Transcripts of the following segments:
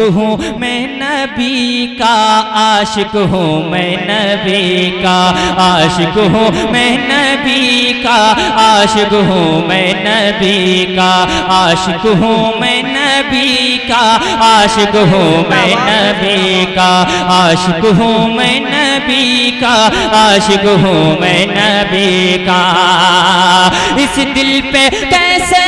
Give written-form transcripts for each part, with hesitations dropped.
हूँ मैं नबी का आशिक हूँ, मैं नबी का आशिक हूँ, मैं नबी का आशिक हूँ, मैं नबी का आशिक हूँ, मैं नबी का आशिक हूँ, मैं नबी का आशिक हूँ, मैं नबी का आशिक हूँ, मैं नबी का। इस दिल पे कैसे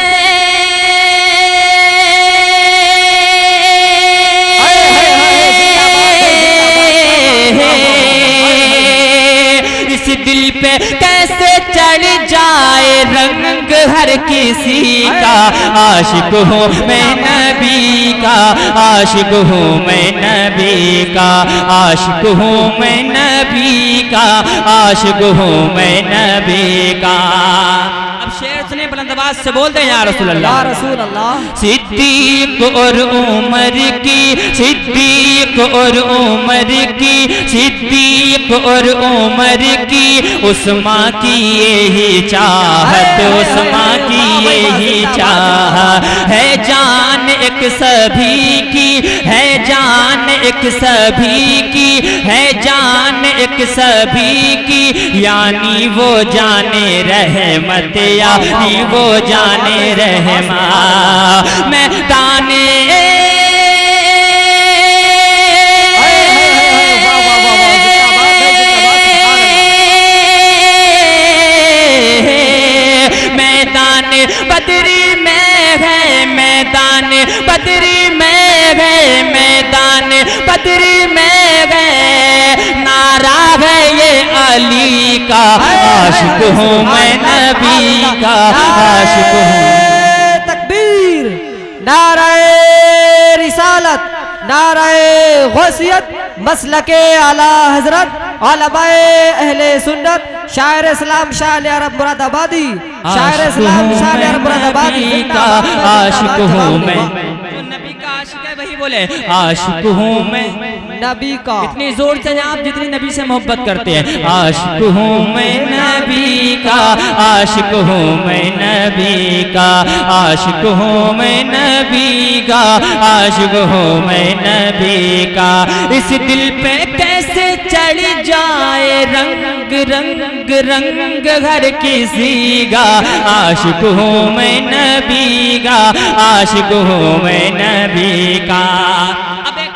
दिल पे कैसे चढ़ जाए रंग हर किसी का। आशिक हूँ मैं नबी का आशिक हूँ, मैं नबी का आशिक हूँ, मैं नबी का आशिक हूँ, मैं नबी का। अब शेर सुने, बुलंद आवाज से बोलते हैं या रसूल अल्लाह, या रसूल अल्लाह। सिद्दीक और उमर की, सिद्दीक और उमर की, सिद्दीक और उमर की, उस्मा की यही चाहत, उस्मा की यही चाहत है। जान एक सभी की है, जान एक सभी की है, जान एक सभी की, यानी वो जाने रहमत, यानी वो जाने रहमा। मैं दाने बदरी में है, मैदान बदरी में है, मैदान बदरी में है। नारा है ये अली का, आशिक हूँ मैं नबी का आशिक हूँ। तकबीर, नाराए रिसालत, नाराए गौसियत, मसलके आला हजरत, उलमाए अहले सुन्नत, शायर इस्लाम शाह अरब मुरादाबादी, शायर इस्लाम शाह अरब मुरादाबादी का आशिक हूँ मैं। जो नबी का आशिक है वही बोले आशिक हूँ मैं नबी का। इतनी जोर से आप जितनी नबी से मोहब्बत करते हैं। आशिक हूँ मैं नबी का आशिक हूँ, मैं नबी का आशिक हूँ, मैं नबी का आशिक हूँ, मैं नबी का। इस दिल पे कैसे चढ़ जाए रंग रंग रंग हर किसी का। आशिक हूँ मैं नबी का आशिक हूँ, मैं नबी का। अब एक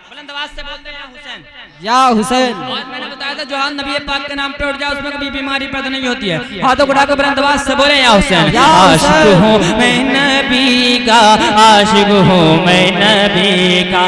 बुलंद आवाज से बोलते हैं हुसैन, या हुसैन। और मैंने बताया था जो हाथ नबी पाक के नाम पे उठ जाए उसमें कभी बीमारी पैदा नहीं होती है। हाथों को उठाकर बुलंद आवाज से बोले या हुसैन। आशिक हूँ मैं नबी का आशिक हूँ, मैं नबी का।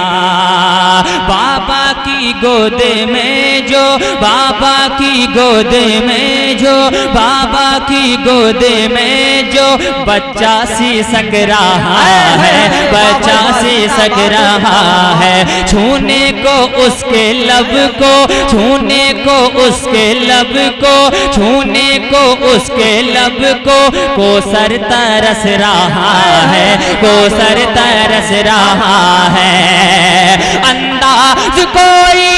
बाबा की गोद में जो, बाबा की गोद में जो, बाबा की गोद में जो बच्चा सी सक रहा है, बच्चा सी सक रहा है। छूने को उसके लब को, छूने को उसके लब को, छूने को उसके लब को सर तरस रहा है, को सर तरस रहा है। अंदाज कोई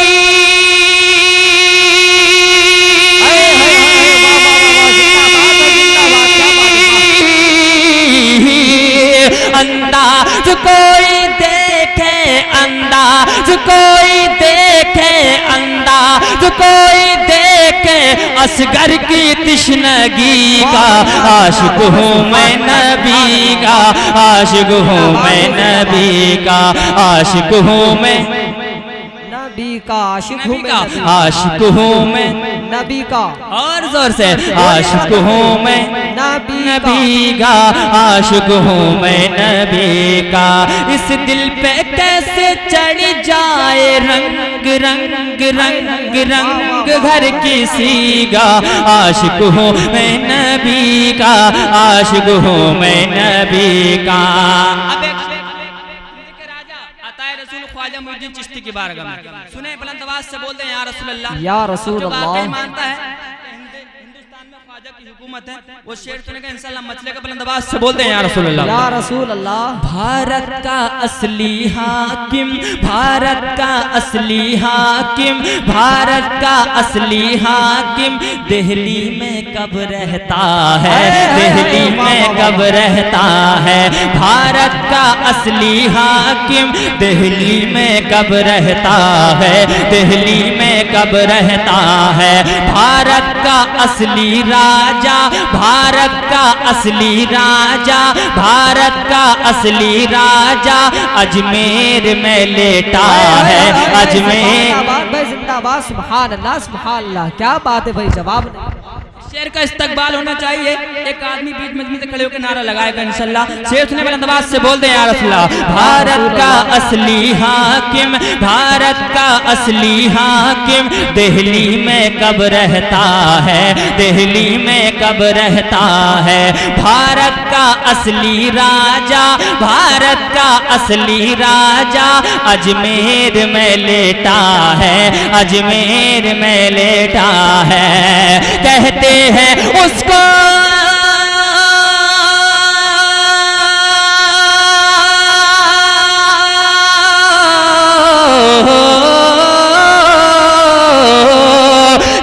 अंदाज कोई देखे, अंदाज कोई देखे, अंदाज कोई देखे असगर की तिश्नगी का। आशिक हूँ मैं नबी का आशिक हूँ, मैं नबी का आशिक हूँ, मैं नबी का आशिक हूँ, आशिक हूँ मैं नबी का। और जोर से आशिक हूँ मैं नबी का आशिक हूँ, मैं नबी का। इस दिल पे कैसे चढ़ जाए रंग रंग रंग रंग हर किसी का। आशिक हूँ मैं नबी का आशिक हूँ, मैं नबी का। ख्वाजा मुइनुद्दीन चिश्ती की बारगाह में सुने, बुलंद आवाज से बोलते हैं या रसूल अल्लाह, या रसूल अल्लाह। मानता है हिंदुस्तान में ख्वाजा की हुकूमत है, वो शेर सुने का इंशाल्लाह मचले का बुलंद आवाज से बोलते हैं या रसूल अल्लाह। या रसूल अल्लाह। भारत का असली हाकिम, भारत का असली हाकिम, भारत का असली हाकिम दिल्ली में कब रहता है, दिल्ली में कब रहता है। भारत का असली हाकिम दिल्ली में कब रहता है, दिल्ली में कब रहता है। भारत का असली राजा, भारत का असली राजा, भारत का असली राजा अजमेर में लेटा है, अजमेर। जिंदाबाद, सुभान अल्लाह, सुभान अल्लाह। क्या बात है भाई, जवाब नहीं। शेर का इस्तकबाल होना चाहिए। एक आदमी बीच मजमे से खड़े होकर नारा लगाएगा इंशाल्लाह। शेर सुने बुलंद आवाज से बोल दें या रसूल अल्लाह। भारत का असली हाकिम, भारत का असली हाकिम दिल्ली में कब रहता है, दिल्ली में कब रहता है। भारत का असली राजा, भारत का असली राजा अजमेर में लेटा है, अजमेर में लेटा है। कहते हैं उसको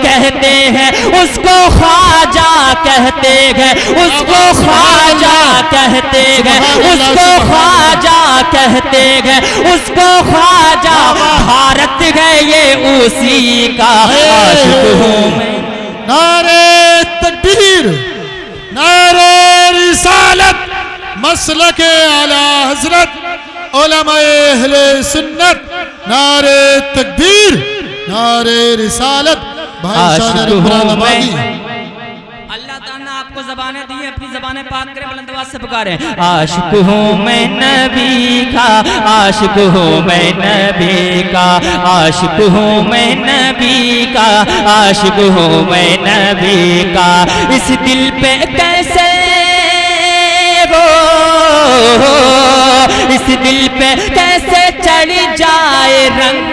कहते हैं उसको ख्वाजा, कहते हैं उसको ख्वाजा, कहते हैं उसको ख्वाजा, कहते हैं उसको ख्वाजा। भारत है ये उसी का आशिक हूँ मैं। नारे तकबीर, नारे रिसालत, मसलके आला हजरत उलमाए अहले सुन्नत। नारे तकबीर, नारे रिसालत। भाई शान मुरादाबादी। अल्लाह ताला आपको ज़बानें दी हैं, अपनी ज़बानें पाक करें, बुलंद आवाज़ से पुकारें। आशिक हूँ मैं नबी का, आशिक हूँ मैं नबी का, आशिक हूँ मैं नबी का, आशिक हूँ मैं नबी का। इस दिल पे कैसे वो, इस दिल पे कैसे चढ़ जाए रंग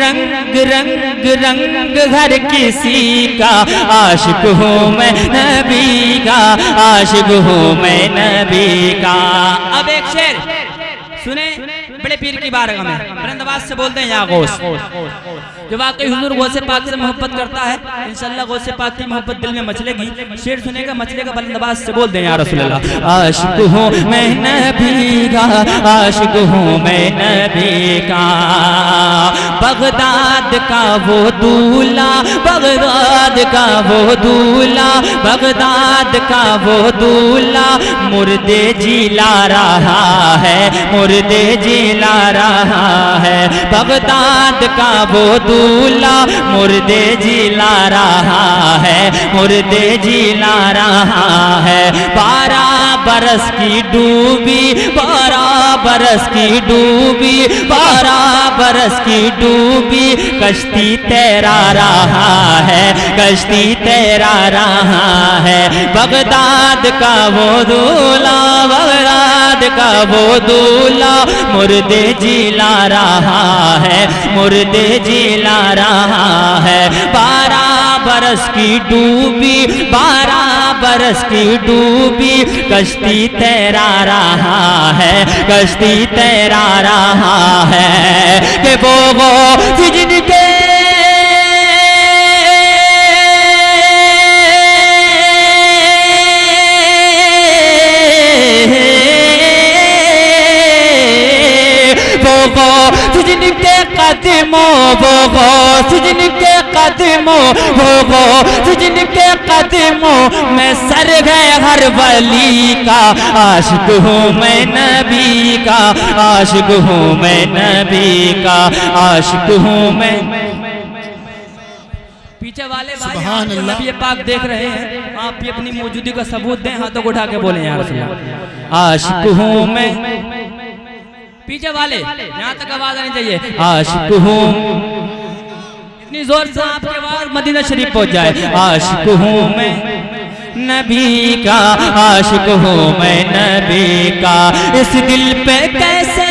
रंग रंग रंग हर किसी का। आशिक हूँ मैं नबी का, आशिक हूँ मैं नबी का। अब एक शेर सुने बड़े पीर की बारगाह में, बुलंद आवाज से बोलते हैं या गौस। जो वाकई हुजूर गौसे पाक से मोहब्बत करता है, इंशाल्लाह गौसे पाक की मोहब्बत दिल में मचलेगी। शेर सुनेगा, मचलेगा, बुलंद आवाज से बोल दें या रसूल अल्लाह। आशिक हूँ मैं नबी का, आशिक हूँ मैं नबी का। बगदाद का वो दूल्हा, बगदाद का वो दूल्हा, बगदाद का वो दूल्हा मुर्दे जिला रहा है, मुर्दे जिला रहा है। बगदाद का वो दूल्हा मुर्दे जिला रहा है, मुर्दे जिला रहा है। 12 बरस की डूबी, 12 बरस की डूबी, 12 बरस की डूबी कश्ती तैरा रहा है, कश्ती तैरा रहा है। बगदाद का वो दूल्हा, बगदाद का वो दूल्हा मुर्दे जिला रहा है, मुर्दे जिला रहा है। 12 बरस की डूबी, 12 बरस की डूबी कश्ती तैरा रहा है, कश्ती तैरा रहा है। कि वो जिनके जिनके कदमों, वो जिनके कदमों, वो जिनके कदमों में सर है हर वली का। आशिक हूँ मैं नबी का, आशिक हूँ मैं नबी का, आशिक हूँ मैं। पीछे वाले भाई नबी पाक देख रहे हैं, आप भी अपनी मौजूदगी का सबूत दें, हाथों को उठा के बोले यार आशिक हूँ मैं। पीछे वाले यहाँ तक आवाज आनी चाहिए। आशिक हूँ, इतनी जोर से आपकी आवाज मदीना शरीफ पहुंच जाए। आशिक हूँ मैं नबी का, आशिक हूँ मैं नबी का। इस दिल पे कैसे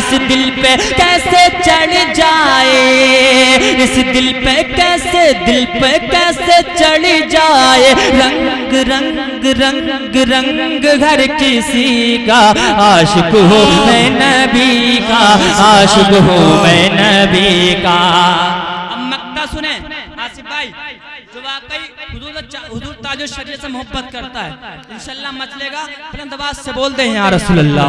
इस दिल पे कैसे चढ़ जाए, इस दिल पे कैसे चढ़ जाए रंग रंग रंग रंग हर किसी का। आशिक हूँ मैं नबी का, आशिक हूँ मैं नबी का। अब मक्ता सुने आसिफ भाई, जो वाकई हुजूर ताजो शरीयत से मोहब्बत करता है इंशाल्लाह मचलेगा। बुलंद आवाज से बोलते हैं या रसूल अल्लाह।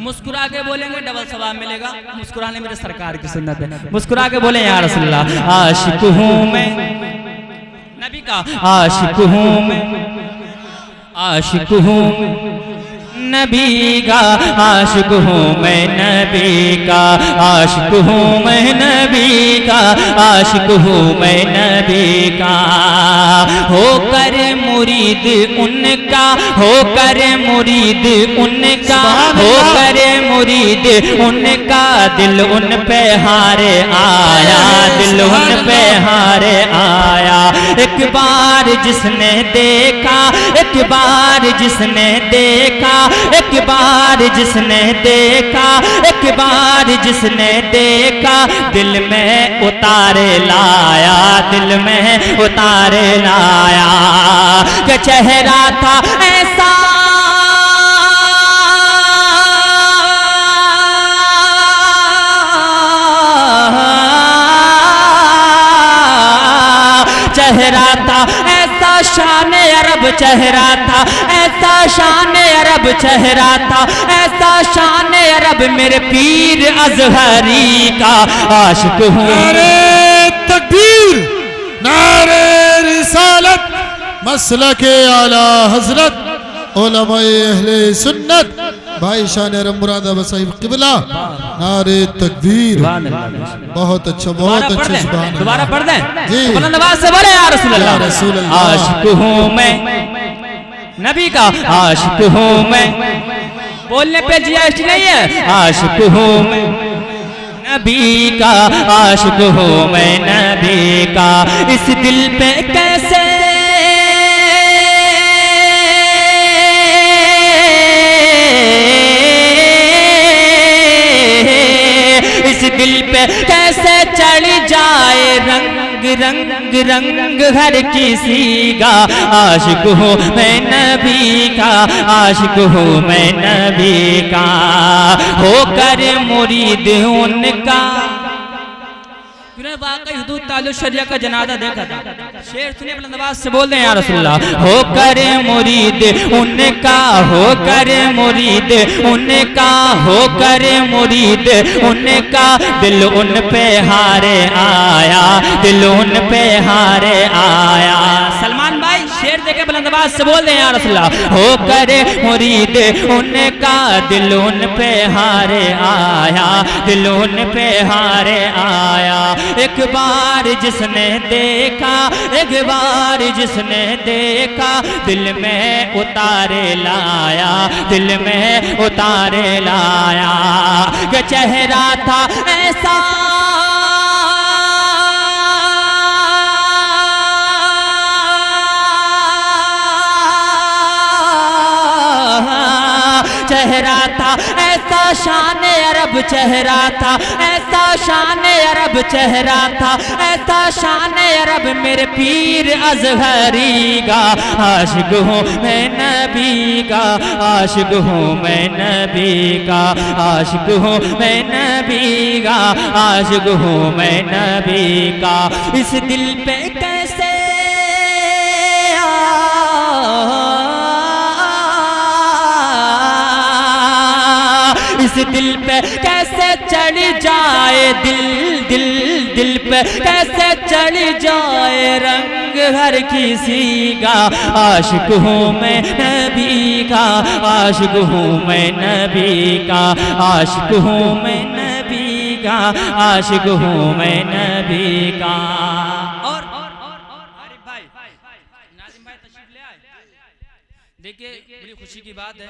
मुस्कुरा के बोलेंगे डबल सवाब मिलेगा। मुस्कुराने मेरे सरकार की सुन्नत है। मुस्कुरा के बोले या रसूल अल्लाह। आशिक हूँ मैं नबी का, आशिक हूँ मैं, आशिक हूँ नबी का, आशिक हूँ मैं नबी का, आशिक हूँ मैं नबी का, आशिक हूँ मैं नबी का। होकर मुरीद उनका, होकर मुरीद उनका, होकर मुरीद उनका, दिल उन पे हारे आया, दिल उन पे हारे आया। एक बार जिसने देखा, एक बार जिसने देखा, एक बार जिसने देखा, एक बार जिसने देखा, दिल में उतारे लाया, दिल में उतारे लाया। कि चेहरा था ऐसा चेहरा था ऐसा शान अरब चेहरा था, ऐसा शान अरब चेहरा था, ऐसा शान अरब मेरे पीर अज़हरी का। आशिक हूँ। नारे तकबीर, नारे रिसालत, मसलके आला हजरत उलमाए अहले सुन्नत भाई शान अरब मुरादाबाद साहिब क़िबला। नारे तकबीर, बहुत अच्छा, बहुत अच्छा। सुभान दोबारा पढ़ दें जी। बुलंद आवाज से बोले या रसूल अल्लाह। या रसूल अल्लाह। आशिक हूँ मैं नबी का, आशिक हूँ मैं, बोलने पे जीएसटी नहीं है। आशिक हूँ मैं नबी का, आशिक हूँ मैं नबी का। इस दिल पे कैसे इस दिल पे कैसे चढ़ जाए रंग रंग रंग हर किसी का। आशिक हूँ मैं नबी का, आशिक हूँ मैं नबी का। होकर मुरीद उनका, वाकई हुदूद तालुक शरिया का जनाजा देखा था। शेर सुनिए बुलंद आवाज से बोल दें या रसूलुल्लाह। होकर मुरीद उनका, होकर मुरीद उनका, होकर मुरीद उनका, दिल उन पे हारे आया, दिल उन पे हारे आया। सलमान भाई शेर देके बुलंद आवाज से बोल दें या रसूलुल्लाह। होकर मुरीद उनका, दिल उन पे हारे आया, दिल उन पे हारे आया। एक बार जिसने देखा, एक बार जिसने देखा, दिल में उतारे लाया, दिल में उतारे लाया। कि चेहरा था ऐसा चेहरा था ऐसा शान अरब चेहरा था, ऐसा शान अरब चेहरा था, ऐसा शान अरब मेरे पीर अज़हरी का। आशिक हूँ मैं नबी का, आशिक हूँ मैं नबी का, आशिक हूँ मैं नबी का, आशिक हूँ मैं नबी का। इस दिल पे कैसे इस दिल पे कैसे चढ़ जाए, दिल पे कैसे चढ़ जाए रंग हर किसी का। आशिक हूँ मैं नबी का, आशिक हूँ मैं नबी का, आशिक हूँ मैं नबी का, आशिक हूँ मैं नबी का। और आरिफ भाई, नाज़िम भाई तशरीफ ले आए। देखिए बड़ी खुशी की बात है।